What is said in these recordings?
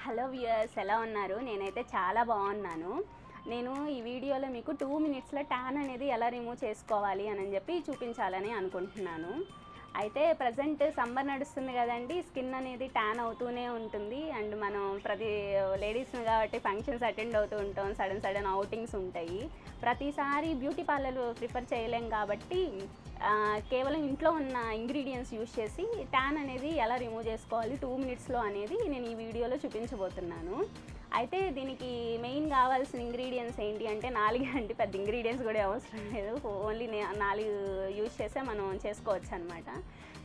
Hello viewers, ఎలా ఉన్నారు? నేనైతే చాలా బాగున్నాను. నేను ఈ వీడియోలో మీకు 2 మినిట్స్లో ట్యాన్ అనేది ఎలా రిమూవ్ చేసుకోవాలి అని చెప్పి చూపించాలని అనుకుంటున్నాను. అయితే ప్రజెంట్ సమ్మర్ నడుస్తుంది కదండి, స్కిన్ అనేది ట్యాన్ అవుతూనే ఉంటుంది. అండ్ మనం ప్రతి లేడీస్ని కాబట్టి ఫంక్షన్స్ అటెండ్ అవుతూ ఉంటాం, సడన్ అవుటింగ్స్ ఉంటాయి. ప్రతిసారి బ్యూటీ పార్లర్ ప్రిఫర్ చేయలేం కాబట్టి కేవలం ఇంట్లో ఉన్న ఇంగ్రీడియంట్స్ యూజ్ చేసి ట్యాన్ అనేది ఎలా రిమూవ్ చేసుకోవాలి 2 మినిట్స్లో అనేది నేను ఈ వీడియోలో చూపించబోతున్నాను. అయితే దీనికి మెయిన్ కావాల్సిన ఇంగ్రీడియంట్స్ ఏంటి అంటే 4 అంటే పెద్ద ఇంగ్రీడియంట్స్ కూడా అవసరం లేదు, ఓన్లీ 4 యూజ్ చేసే మనం చేసుకోవచ్చు అనమాట.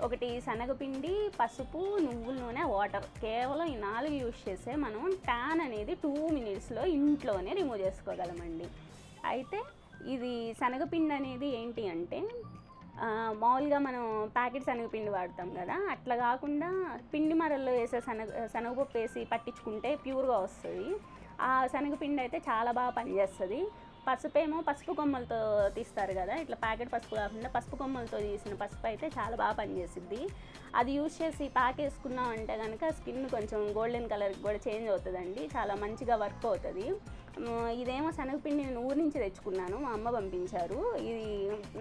ఒకటి శనగపిండి, పసుపు, నువ్వుల నూనె, వాటర్. కేవలం ఈ 4 యూజ్ చేసే మనం ట్యాన్ అనేది 2 మినిట్స్లో ఇంట్లోనే రిమూవ్ చేసుకోగలమండి. అయితే ఇది శనగపిండి అనేది ఏంటి అంటే మామూలుగా మనం ప్యాకెట్ శనగపిండి వాడతాం కదా, అట్లా కాకుండా పిండి మరల్లో వేసే శనగపప్పు వేసి పట్టించుకుంటే ప్యూర్గా వస్తుంది. ఆ శనగపిండి అయితే చాలా బాగా పనిచేస్తుంది. పసుపేమో పసుపు కొమ్మలతో తీస్తారు కదా, ఇట్లా ప్యాకెట్ పసుపు కాకుండా పసుపు కొమ్మలతో తీసిన పసుపు అయితే చాలా బాగా పనిచేసిద్ది. అది యూజ్ చేసి ప్యాక్ వేసుకున్నాం అంటే కనుక స్కిన్ కొంచెం గోల్డెన్ కలర్కి కూడా చేంజ్ అవుతుందండి, చాలా మంచిగా వర్క్ అవుతుంది. ఇదేమో శనగపిండి నేను ఊరి నుంచి తెచ్చుకున్నాను, మా అమ్మ పంపించారు. ఇది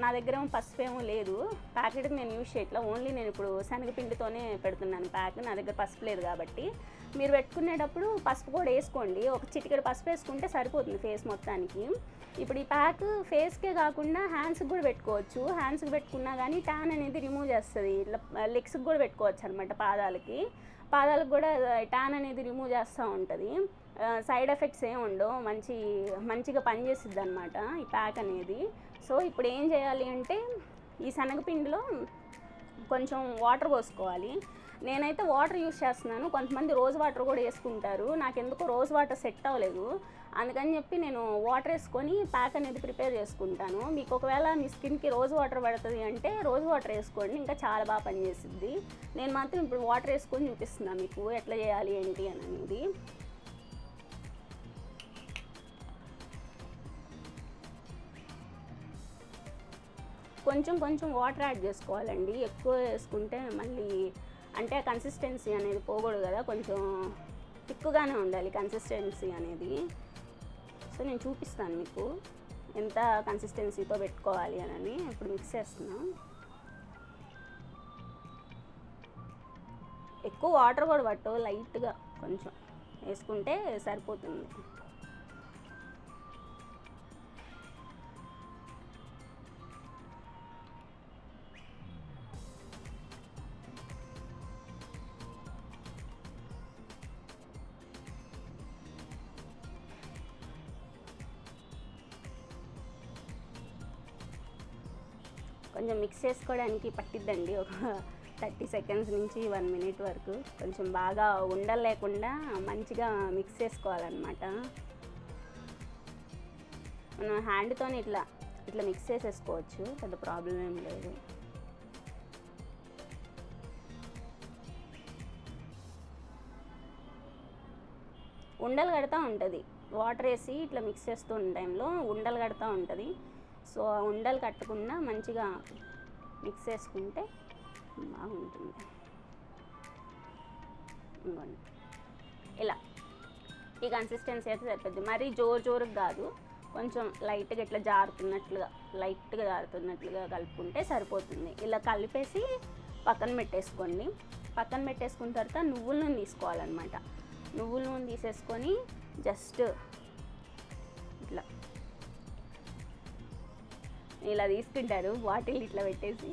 నా దగ్గర ఏమో పసుపు ఏమో లేదు, ప్యాకెట్కి నేను యూజ్ చేయట్లా, ఓన్లీ నేను ఇప్పుడు శనగపిండితోనే పెడుతున్నాను ప్యాక్. నా దగ్గర పసుపు లేదు కాబట్టి మీరు పెట్టుకునేటప్పుడు పసుపు కూడా వేసుకోండి. ఒక చిటికెడు పసుపు వేసుకుంటే సరిపోతుంది ఫేస్ మొత్తానికి. ఇప్పుడు ఈ ప్యాక్ ఫేస్కే కాకుండా హ్యాండ్స్కి కూడా పెట్టుకోవచ్చు. హ్యాండ్స్కి పెట్టుకున్నా కానీ ట్యాన్ అనేది రిమూవ్ చేస్తుంది. ఇట్లా లెగ్స్కి కూడా పెట్టుకోవచ్చు అనమాట, పాదాలకు కూడా ట్యాన్ అనేది రిమూవ్ చేస్తూ ఉంటుంది. సైడ్ ఎఫెక్ట్స్ ఏమి ఉండవు, మంచిగా పనిచేసిద్ది అనమాట ఈ ప్యాక్ అనేది. సో ఇప్పుడు ఏం చేయాలి అంటే ఈ శనగపిండిలో కొంచెం వాటర్ పోసుకోవాలి. నేనైతే వాటర్ యూస్ చేస్తున్నాను, కొంతమంది రోజ్ వాటర్ కూడా వేసుకుంటారు. నాకెందుకో రోజ్ వాటర్ సెట్ అవ్వలేదు, అందుకని చెప్పి నేను వాటర్ వేసుకొని ప్యాక్ అనేది ప్రిపేర్ చేసుకుంటాను. మీకు ఒకవేళ మీ స్కిన్కి రోజ్ వాటర్ పడుతుంది అంటే రోజ్ వాటర్ వేసుకోండి, ఇంకా చాలా బాగా పనిచేసిద్ది. నేను మాత్రం ఇప్పుడు వాటర్ వేసుకొని చూపిస్తున్నాను మీకు ఎట్లా చేయాలి ఏంటి అనేది. కొంచెం వాటర్ యాడ్ చేసుకోవాలండి, ఎక్కువ వేసుకుంటే మళ్ళీ అంటే కన్సిస్టెన్సీ అనేది పోకూడదు కదా, కొంచెం థిక్గానే ఉండాలి కన్సిస్టెన్సీ అనేది. సో నేను చూపిస్తాను మీకు ఎంత కన్సిస్టెన్సీతో పెట్టుకోవాలి అని. ఇప్పుడు మిక్స్ చేస్తున్నాం. ఎక్కువ వాటర్ కూడా పట్టు, లైట్గా కొంచెం వేసుకుంటే సరిపోతుంది. కొంచెం మిక్స్ చేసుకోవడానికి పట్టిద్దండి, ఒక 30 సెకండ్స్ నుంచి 1 మినిట్ వరకు. కొంచెం బాగా ఉండలు లేకుండా మంచిగా మిక్స్ చేసుకోవాలన్నమాట. మనం హ్యాండ్తో ఇట్లా మిక్స్ చేసేసుకోవచ్చు, పెద్ద ప్రాబ్లం ఏం లేదు. ఉండలు కడతా ఉంటుంది, వాటర్ వేసి ఇట్లా మిక్స్ చేస్తున్న టైంలో ఉండలు కడతా ఉంటుంది. సో ఉండలు కట్టకుండా మంచిగా మిక్స్ చేసుకుంటే బాగుంటుంది. ఇంకోండి ఇలా ఈ కన్సిస్టెన్సీ అయితే సరిపోద్ది, మరీ జోరుగా కాదు, కొంచెం లైట్గా ఇట్లా జారుతున్నట్లుగా కలుపుకుంటే సరిపోతుంది. ఇలా కలిపేసి పక్కన పెట్టేసుకోండి. పక్కన పెట్టేసుకున్న తర్వాత నువ్వుల నూనె తీసుకోవాలన్నమాట. నువ్వుల నూనె తీసేసుకొని జస్ట్ ఇలా తీసుకుంటారు, బాటిల్ ఇట్లా పెట్టేసి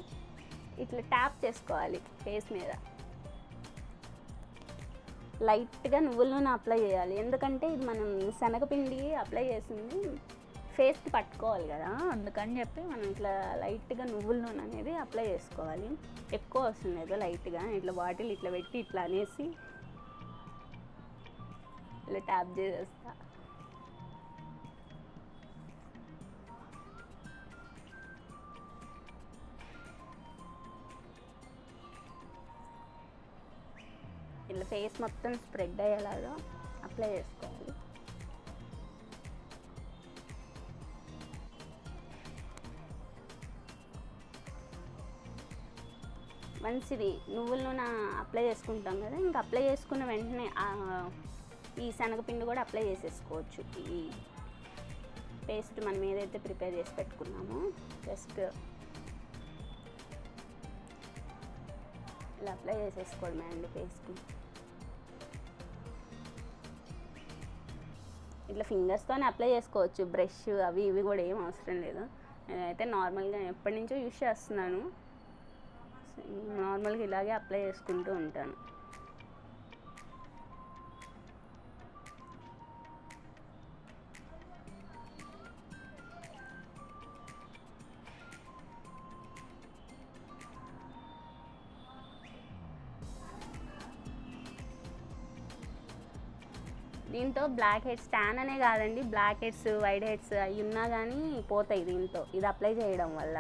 ఇట్లా ట్యాప్ చేసుకోవాలి ఫేస్ మీద. లైట్గా నువ్వుల నూనె అప్లై చేయాలి, ఎందుకంటే ఇది మనం శనగపిండి అప్లై చేసింది ఫేస్కి పట్టుకోవాలి కదా, అందుకని చెప్పి మనం ఇట్లా లైట్గా నువ్వుల నూనె అనేది అప్లై చేసుకోవాలి. ఎక్కువ వస్తుంది ఏదో లైట్గా, ఇట్లా బాటిల్ ఇట్లా పెట్టి ఇట్లా అనేసి ఇలా ట్యాప్ చేసేస్తా. ఇలా ఫేస్ మొత్తం స్ప్రెడ్ అయ్యేలాగా అప్లై చేసుకోవాలి. వన్స్ ఇది నువ్వుల నూనె అప్లై చేసుకుంటాం కదా, ఇంకా అప్లై చేసుకున్న వెంటనే ఈ శనగపిండి కూడా అప్లై చేసేసుకోవచ్చు. ఈ పేస్ట్ మనం ఏదైతే ప్రిపేర్ చేసి పెట్టుకున్నామో జస్ట్ ఇలా అప్లై చేసేసుకోవడమే అండి ఫేస్కి. ఇట్లా ఫింగర్స్తోనే అప్లై చేసుకోవచ్చు, బ్రష్ అవి ఇవి కూడా ఏం అవసరం లేదు. నేనైతే నార్మల్గా ఎప్పటి నుంచో యూజ్ చేస్తున్నాను, నార్మల్గా ఇలాగే అప్లై చేసుకుంటూ ఉంటాను. దీంతో బ్లాక్ హెడ్స్, ట్యాన్ అనే కాదండి, బ్లాక్ హెడ్స్, వైట్ హెడ్స్ అవి ఉన్నా కానీ పోతాయి దీంతో, ఇది అప్లై చేయడం వల్ల.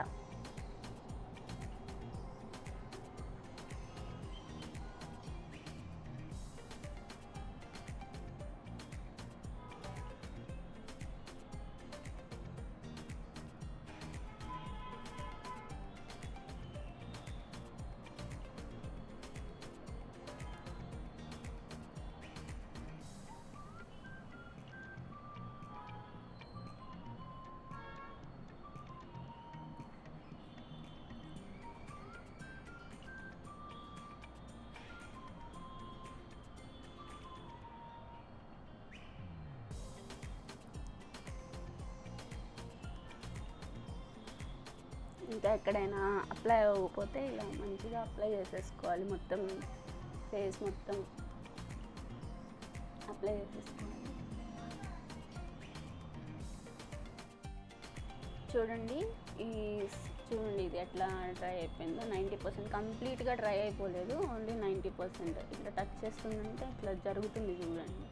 ఇంకా ఎక్కడైనా అప్లై అవ్వకపోతే ఇలా మంచిగా అప్లై చేసేసుకోవాలి, మొత్తం ఫేస్ మొత్తం అప్లై చేసేసుకోవాలి. చూడండి ఇది ఎట్లా డ్రై అయిపోయిందో. 90% కంప్లీట్గా డ్రై అయిపోలేదు, ఓన్లీ 90%. ఇట్లా టచ్ చేస్తుందంటే ఇట్లా జరుగుతుంది చూడండి.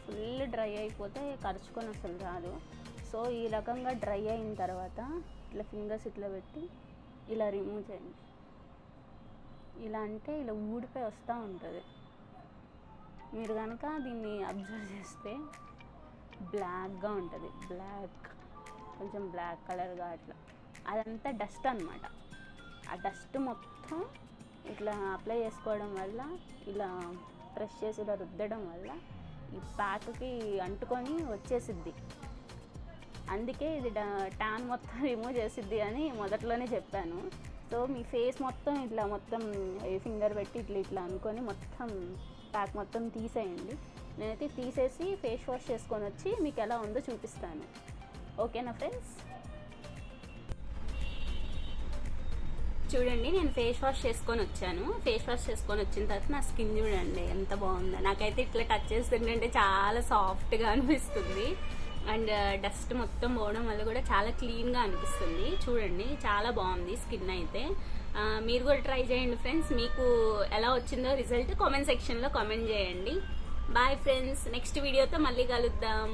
ఫుల్ డ్రై అయిపోతే కరుచుకొని అసలు రాదు. సో ఈ రకంగా డ్రై అయిన తర్వాత ఇట్లా ఫింగర్స్ ఇట్లా పెట్టి ఇలా రిమూవ్ చేయండి. ఇలా అంటే ఇలా ఊడిపోయి వస్తూ ఉంటుంది. మీరు కనుక దీన్ని అబ్జర్వ్ చేస్తే బ్లాక్గా ఉంటుంది, కొంచెం బ్లాక్ కలర్గా అట్లా. అదంతా డస్ట్ అన్నమాట. ఆ డస్ట్ మొత్తం ఇట్లా అప్లై చేసుకోవడం వల్ల, ఇలా ప్రెస్ చేసి ఇలా రుద్దడం వల్ల ఈ ప్యాక్కి అంటుకొని వచ్చేసిద్ది. అందుకే ఇది ట్యాన్ మొత్తం రిమూవ్ చేసిద్ది అని మొదట్లోనే చెప్పాను. సో మీ ఫేస్ మొత్తం ఇట్లా మొత్తం ఫింగర్ పెట్టి ఇట్లా అనుకొని మొత్తం ప్యాక్ మొత్తం తీసేయండి. నేనైతే తీసేసి ఫేస్ వాష్ చేసుకొని వచ్చి మీకు ఎలా ఉందో చూపిస్తాను. ఓకేనా ఫ్రెండ్స్? చూడండి, నేను ఫేస్ వాష్ చేసుకొని వచ్చాను. ఫేస్ వాష్ చేసుకొని వచ్చిన తర్వాత నా స్కిన్ చూడండి ఎంత బాగుందో. నాకైతే ఇట్లా టచ్ చేస్తుంటే చాలా సాఫ్ట్గా అనిపిస్తుంది. అండ్ డస్ట్ మొత్తం పోవడం వల్ల కూడా చాలా క్లీన్గా అనిపిస్తుంది. చూడండి, చాలా బాగుంది స్కిన్ అయితే. మీరు కూడా ట్రై చేయండి ఫ్రెండ్స్. మీకు ఎలా వచ్చిందో రిజల్ట్ కామెంట్ సెక్షన్లో కామెంట్ చేయండి. బాయ్ ఫ్రెండ్స్, నెక్స్ట్ వీడియోతో మళ్ళీ కలుద్దాం.